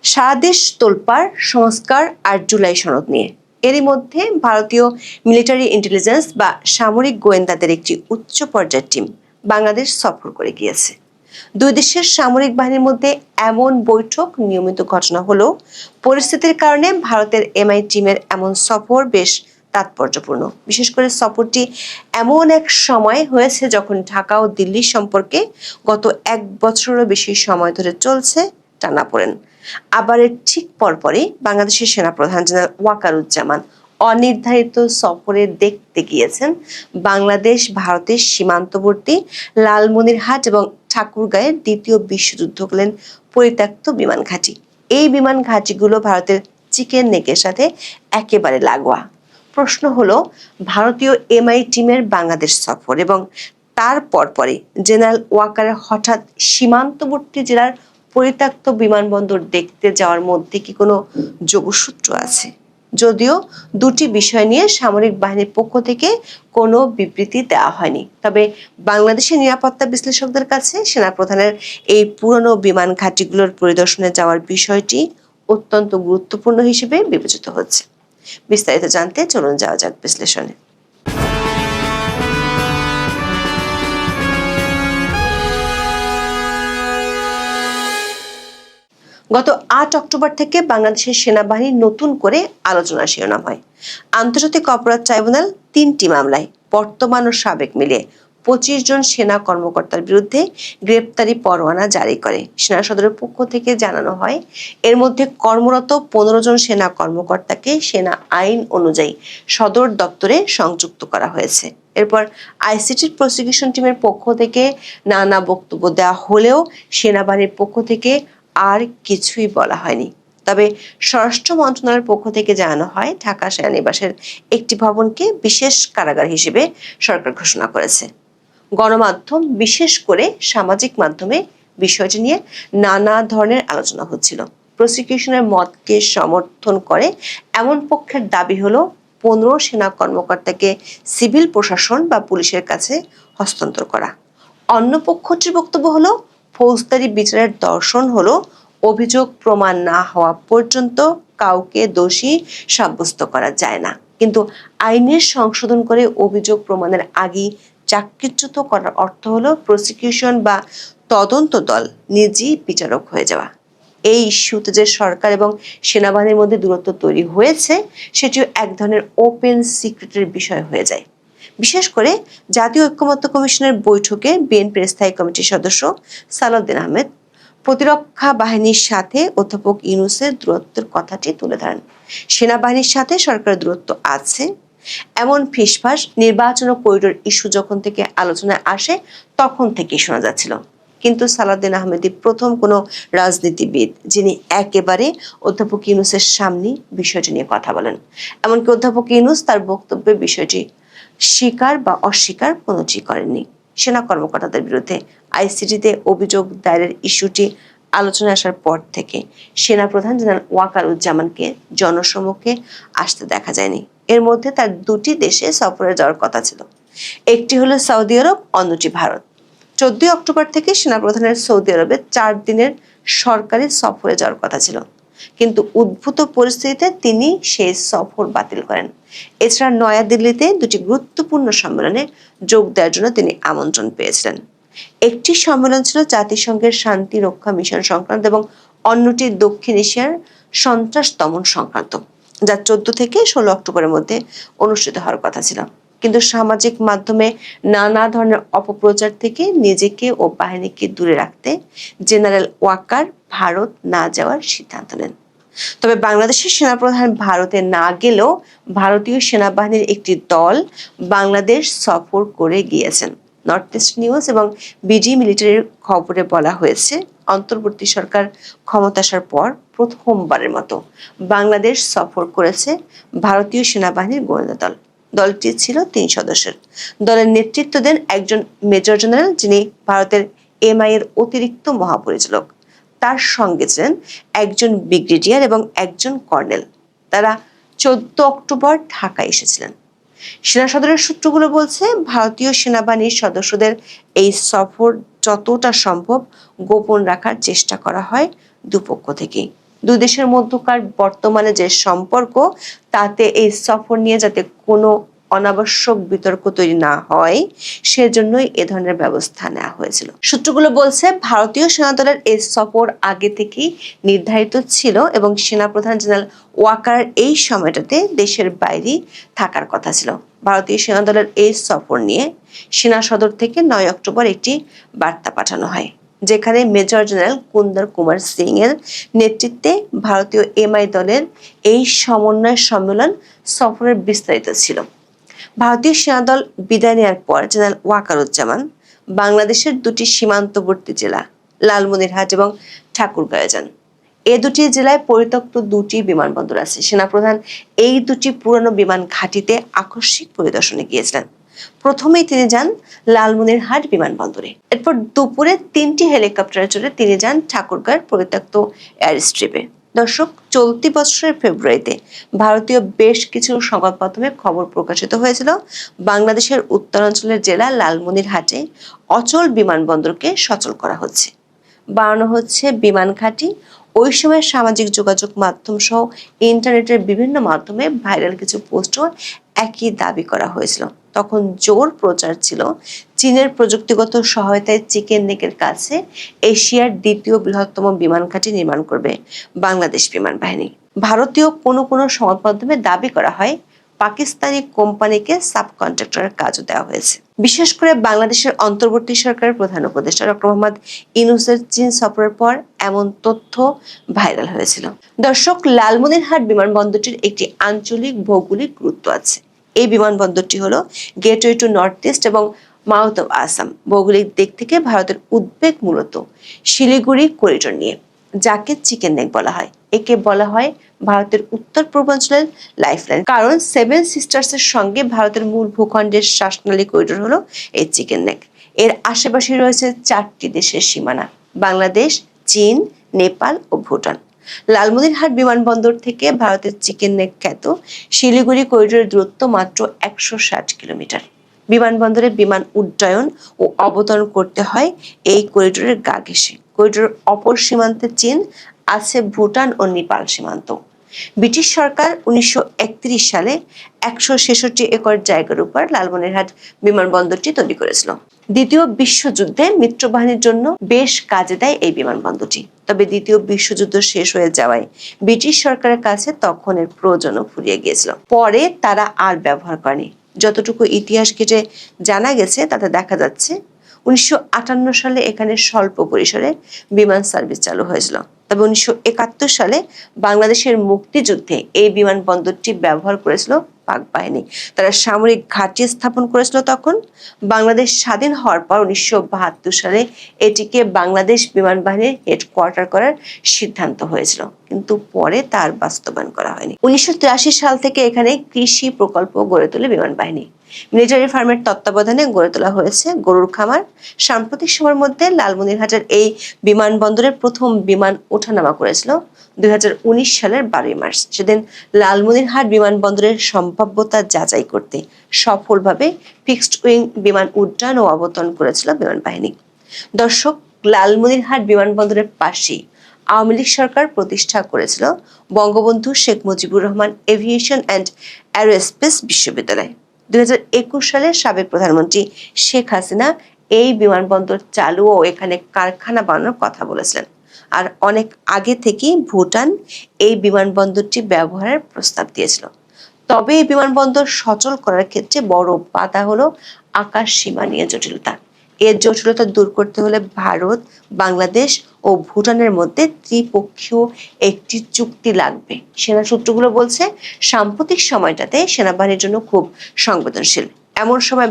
সারা দেশ তোলপাড় সংস্কার আর জুলাই সনদ নিয়ে। এরই মধ্যে ভারতীয় মিলিটারি ইন্টেলিজেন্স বা সামরিক গোয়েন্দাদের একটি উচ্চ পর্যায়ের টিম বাংলাদেশ সফর করে গিয়েছে। দুই দেশের সামরিক বাহিনীর মধ্যে এমন বৈঠক নিয়মিত ঘটনা হলেও পরিস্থিতির কারণে ভারতের এমআই টিমের এমন সফর বেশ তাৎপর্যপূর্ণ। বিশেষ করে সফরটি এমন এক সময় হয়েছে যখন ঢাকা ও দিল্লির সম্পর্কে গত 1 বছরেরও বেশি সময় ধরে চলছে টানাপোড়েন। আবার এর ঠিক পরপরই বাংলাদেশের সেনাপ্রধান জেনারেল ওয়াকারুজ্জামান অনির্ধারিত সফরে দেখতে গিয়েছেন বাংলাদেশ ভারতের সীমান্তবর্তী লালমনিরহাট এবং ঠাকুরগাঁয়ের দ্বিতীয় বিশ্বযুদ্ধকালীন পরিত্যক্ত বিমান ঘাঁটি। এই বিমান ঘাঁটিগুলো ভারতের চিকেন নেকের সাথে একেবারে লাগোয়া। প্রশ্ন হলো, ভারতীয় এমআই টিমের বাংলাদেশ সফর এবং তার পরপরই জেনারেল ওয়াকারের হঠাৎ সীমান্তবর্তী জেলার পরিত্যক্ত বিমানবন্দর দেখতে যাওয়ার মধ্যে কি কোনো যোগসূত্র আছে? যদিও দুটি বিষয় নিয়ে সামরিক বাহিনীর পক্ষ থেকে কোনো বিবৃতি দেওয়া হয়নি, তবে বাংলাদেশের নিরাপত্তা বিশ্লেষকদের কাছে সেনাপ্রধানের এই পুরনো বিমান ঘাঁটিগুলোর পরিদর্শনে যাওয়ার বিষয়টি অত্যন্ত গুরুত্বপূর্ণ হিসেবে বিবেচিত হচ্ছে। বিস্তারিত জানতে চলুন যাওয়া যাক বিশ্লেষণে। গত 8 অক্টোবর থেকে বাংলাদেশের সেনাবাহিনী নতুন করে আলোচনা শিরোনাম হয়। আন্তর্জাতিক অপরাধ ট্রাইব্যুনাল 3টি মামলায় বর্তমান ও সাবেক মিলিয়ে 25 জন সেনা কর্মকর্তার বিরুদ্ধে গ্রেপ্তারি পরোয়ানা জারি করে। সেনা সদরের পক্ষ থেকে জানানো হয়, এর মধ্যে কর্মরত 15 জন সেনা কর্মকর্তাকে সেনা আইন অনুযায়ী সদর দপ্তরে সংযুক্ত করা হয়েছে। এরপর আইসিটির প্রসিকিউশন টিমের পক্ষ থেকে নানা বক্তব্য দেওয়া হলেও সেনাবাহিনীর পক্ষ থেকে আর কিছুই বলা হয়নি। তবে স্বরাষ্ট্র মন্ত্রণালয়ের পক্ষ থেকে জানানো হয়, ঢাকা সেনানিবাসের একটি ভবনকে বিশেষ কারাগার হিসেবে সরকার ঘোষণা করেছে। গণমাধ্যম, বিশেষ করে সামাজিক মাধ্যমে বিষয়টি নিয়ে নানা ধরনের আলোচনা হচ্ছিল। প্রসিকিউশনের মতকে সমর্থন করে এমন পক্ষের দাবি হলো 15 সেনা কর্মকর্তাকে সিভিল প্রশাসন বা পুলিশের কাছে হস্তান্তর করা। অন্য পক্ষটির বক্তব্য হলো, ফৌজদারি বিচারের দর্শন হলো অভিযোগ প্রমাণ না হওয়া পর্যন্ত কাউকে দোষী সাব্যস্ত করা যায় না, কিন্তু আইনের সংশোধন করে অভিযোগ প্রমাণের আগেই চাকরিচ্যুত করার অর্থ হলো প্রসিকিউশন বা তদন্ত দল নিজেই বিচারক হয়ে যাওয়া। এই ইস্যুতে যে সরকার এবং সেনাবাহিনীর মধ্যে দূরত্ব তৈরি হয়েছে, সেটিও এক ধরনের ওপেন সিক্রেটের বিষয় হয়ে যায়। বিশেষ করে জাতীয় ঐক্যমত্য কমিশনের বৈঠকে বিএনপির স্থায়ী কমিটির সদস্য সালাউদ্দিন আহমেদ প্রতিরক্ষা বাহিনীর সাথে অধ্যাপক ইউনূসের দূরত্বের কথাটি তুলে ধরেন। সেনাবাহিনীর সাথে সরকারের দূরত্ব আছে এমন ফিসফাস নির্বাচন ও করিডোর ইস্যু যখন থেকে আলোচনায় আসে তখন থেকেই শোনা যাচ্ছিল। কিন্তু সালাউদ্দিন আহমেদই প্রথম কোনো রাজনীতিবিদ যিনি একেবারে অধ্যাপক ইউনূসের সামনে বিষয়টি নিয়ে কথা বলেন। এমনকি অধ্যাপক ইউনূস তার বক্তব্যে বিষয়টি স্বীকার বা অস্বীকার কোনোটি করেননি। সেনা কর্মকর্তাদের বিরুদ্ধে আইসিটিতে অভিযোগ দায়েরের ইস্যুটি আলোচনায় আসার পর থেকে সেনাপ্রধান জেনারেল ওয়াকারুজ্জামানকে জনসম্মুখে আসতে দেখা যায়নি। এর মধ্যে তার দুটি দেশে সফরে যাওয়ার কথা ছিল, একটি হলো সৌদি আরব, অন্যটি ভারত। 14 অক্টোবর থেকে সেনাপ্রধানের সৌদি আরবে 4 দিনের সরকারি সফরে যাওয়ার কথা ছিল, কিন্তু উদ্ভূত পরিস্থিতিতে তিনি সেই সফর বাতিল করেন। এছাড়া নয়াদিল্লিতে দুটি গুরুত্বপূর্ণ সম্মেলনে যোগ দেওয়ার জন্য তিনি আমন্ত্রণ পেয়েছিলেন। একটি সম্মেলন ছিল জাতিসংঘের শান্তি রক্ষা মিশন সংক্রান্ত এবং অন্যটি দক্ষিণ এশিয়ার সন্ত্রাস দমন সংক্রান্ত, যা 14 থেকে 16 অক্টোবরের মধ্যে অনুষ্ঠিত হওয়ার কথা ছিল। কিন্তু সামাজিক মাধ্যমে নানা ধরনের অপপ্রচার থেকে নিজেকে ও বাহিনীকে দূরে রাখতে জেনারেল ওয়াকার ভারত না যাওয়ার সিদ্ধান্ত নেন। তবে বাংলাদেশের সেনাপ্রধান ভারতে না গেলেও ভারতীয় সেনাবাহিনীর একটি দল বাংলাদেশ সফর করে গিয়েছেন। নর্থ ইস্ট নিউজ এবং বিডি মিলিটারির খবরে বলা হয়েছে, অন্তর্বর্তী সরকার ক্ষমতা আসার পর প্রথমবারের মতো বাংলাদেশ সফর করেছে ভারতীয় সেনাবাহিনীর গোয়েন্দা দল। দলটি ছিল 3 সদস্যের। দলের নেতৃত্ব দেন একজন মেজর জেনারেল, যিনি ভারতের এমআই এর অতিরিক্ত মহাপরিচালক। তার সঙ্গে ছিলেন একজন ব্রিগেডিয়ার এবং একজন কর্নেল। তারা 14 অক্টোবর ঢাকায় এসেছিলেন। সেনা সদরের সূত্রগুলো বলছে, ভারতীয় সেনাবাহিনীর সদস্যদের এই সফর যতটা সম্ভব গোপন রাখার চেষ্টা করা হয় দুপক্ষ থেকেই। দুই দেশের মধ্যকার বর্তমানে যে সম্পর্ক, তাতে এই সফর নিয়ে যাতে কোনো অনাবশ্যক বিতর্ক তৈরি না হয়, সেজন্যই এ ধরনের ব্যবস্থা নেওয়া হয়েছিল। সূত্রগুলো বলছে, ভারতীয় সেনাদলের এই সফর আগে থেকেই নির্ধারিত ছিল এবং সেনাপ্রধান জেনারেল ওয়াকার এই সময়টাতে দেশের বাইরে থাকার কথা ছিল। ভারতীয় সেনাদলের এই সফর নিয়ে সেনা সদর থেকে 9 অক্টোবর একটি বার্তা পাঠানো হয়, যেখানে মেজর জেনারেল কুন্দর কুমার সিং এর নেতৃত্বে ভারতীয় এমআই দলের এই সমন্বয় সম্মেলন সফরের বিস্তারিত ছিল। ভারতীয় সেনাদল বিদায় নেওয়ার পর জেনারেল ওয়াকারুজ্জামান বাংলাদেশের দুটি সীমান্তবর্তী জেলা লালমনিরহাট এবং ঠাকুরগাঁও যান। এ দুটি জেলায় পরিত্যক্ত দুটি বিমানবন্দর আছে। সেনাপ্রধান এই দুটি পুরনো বিমান ঘাঁটিতে আকস্মিক পরিদর্শনে গিয়েছিলেন। প্রথমেই তিনি যান লালমনিরহাট বিমানবন্দরে, এরপর দুপুরে 3টি হেলিকপ্টারে চড়ে তিনি যান ঠাকুরগাঁওয়ের পরিত্যক্ত এয়ার স্ট্রিপে। দর্শক, চলতি বছরের ফেব্রুয়ারিতে ভারতীয় বেশ কিছু সংবাদ মাধ্যমে খবর প্রকাশিত হয়েছিল বাংলাদেশের উত্তরাঞ্চলের জেলা লালমনিরহাটে অচল বিমানবন্দরকে সচল করা হচ্ছে, বাড়ানো হচ্ছে বিমান ঘাঁটি। ওই সময় সামাজিক যোগাযোগ মাধ্যম সহ ইন্টারনেটের বিভিন্ন মাধ্যমে ভাইরাল কিছু পোস্টও একই দাবি করা হয়েছিল। তখন জোর প্রচার ছিল চীনের প্রযুক্তিগত সহায়তায় চিকেন নেকের কাছে এশিয়ার দ্বিতীয় বৃহত্তম বিমান ঘাঁটি নির্মাণ করবে বাংলাদেশ বিমান বাহিনী। ভারতীয় কোনো কোনো সংবাদ মাধ্যমে দাবি করা হয় পাকিস্তানি কোম্পানিকে সাবকন্ট্রাক্টরের কাজও দেওয়া হয়েছে। বিশেষ করে বাংলাদেশের অন্তর্বর্তী সরকারের প্রধান উপদেষ্টা ডক্টর মোহাম্মদ ইউনূসের চীন সফরের পর এমন তথ্য ভাইরাল হয়েছিল। দর্শক, লালমনিরহাট বিমানবন্দরটির একটি আঞ্চলিক ভৌগোলিক গুরুত্ব আছে। এই বিমানবন্দরটি হলো গেটওয়ে টু নর্থ ইস্ট এবং মাউথ অফ আসাম। ভৌগোলিক দিক থেকে ভারতের উদ্বেগ মূলত শিলিগুড়ি করিডোর নিয়ে, যাকে চিকেন নেক বলা হয়। একে বলা হয় ভারতের উত্তর পূর্বাঞ্চলের লাইফলাইন, কারণ 7 সিস্টার্স এর সঙ্গে ভারতের মূল ভূখণ্ডের শ্বাসনালী করিডোর হলো এই চিকেন নেক। এর আশেপাশে রয়েছে 4টি দেশের সীমানা: বাংলাদেশ, চীন, নেপাল ও ভুটান। লালমনিরহাট বিমানবন্দর থেকে ভারতের চিকেন নেক খ্যাত শিলিগুড়ি করিডোরের দূরত্ব মাত্র 160 কিলোমিটার। বিমানবন্দরে বিমান উড্ডয়ন ও অবতরণ করতে হয় এই করিডোরের গা ঘেঁষে। করিডোরের অপর সীমান্তে চীন, আছে ভুটান ও নেপাল সীমান্ত। ব্রিটিশ সরকার 1931 সালে 166 একর জায়গার উপর লালমনিরহাট বিমানবন্দরটি তৈরি করেছিল। দ্বিতীয় বিশ্বযুদ্ধে মিত্রবাহিনীর জন্য বেশ কাজে দেয় এই বিমানবন্দরটি। তবে দ্বিতীয় বিশ্বযুদ্ধ শেষ হয়ে যাওয়ায় ব্রিটিশ সরকারের কাছে তখন এর প্রয়োজনও ফুরিয়ে গিয়েছিল। পরে তারা আর ব্যবহার করেনি। যতটুকু ইতিহাস ঘেঁটে জানা গেছে তাতে দেখা যাচ্ছে 1958 সালে এখানে স্বল্প পরিসরে বিমান সার্ভিস চালু হয়েছিল। তবে 1971 সালে বাংলাদেশের মুক্তিযুদ্ধে এই বিমানবন্দরটি ব্যবহার করেছিল পাক বাহিনী। তারা সামরিক ঘাঁটি স্থাপন করেছিল। তখন বাংলাদেশ স্বাধীন হওয়ার পর 1972 সালে এটিকে বাংলাদেশ বিমান বাহিনীর হেডকোয়ার্টার করার সিদ্ধান্ত হয়েছিল, কিন্তু পরে তার বাস্তবায়ন করা হয়নি। 1983 সাল থেকে এখানে কৃষি প্রকল্প গড়ে তোলে বিমান বাহিনী। মিলিটারি ফার্মের তত্ত্বাবধানে গড়ে তোলা হয়েছে গরুর খামার। সাম্প্রতিক সময়ের মধ্যে লালমনিরহাটের এই বিমানবন্দরের প্রথম বিমান ওঠানামা করেছিল 2019 সালের 12 মার্চ। সেদিন লালমনিরহাট বিমানবন্দরের সম্ভাব্যতা যাচাই করতে সফলভাবে ফিক্সড উইং বিমান উড্ডয়ন ও অবতরণ করেছিল বিমান বাহিনী। দর্শক, লালমনিরহাট বিমানবন্দরের পাশেই আওয়ামী লীগ সরকার প্রতিষ্ঠা করেছিল Bangabandhu Sheikh Mujibur Rahman aviation and aerospace বিশ্ববিদ্যালয়। 2021 সালে সাবেক প্রধানমন্ত্রী শেখ হাসিনা এই বিমানবন্দর চালু ও এখানে কারখানা বানানোর কথা বলেছিলেন। আর অনেক আগে থেকেই ভুটান এই বিমানবন্দরটি ব্যবহারের প্রস্তাব দিয়েছিল। তবে এই বিমানবন্দর সচল করার ক্ষেত্রে বড় বাধা হলো আকাশ সীমা নিয়ে জটিলতা। এর জটিলতা দূর করতে হলে ভারত, বাংলাদেশ ও ভুটানের মধ্যে ত্রিপক্ষীয় একটি চুক্তি লাগবে। সেনা সূত্রগুলো বলছে সাম্প্রতিক সময়টাতে সেনাবাহিনীর জন্য খুব সংবেদনশীল। এমন সময়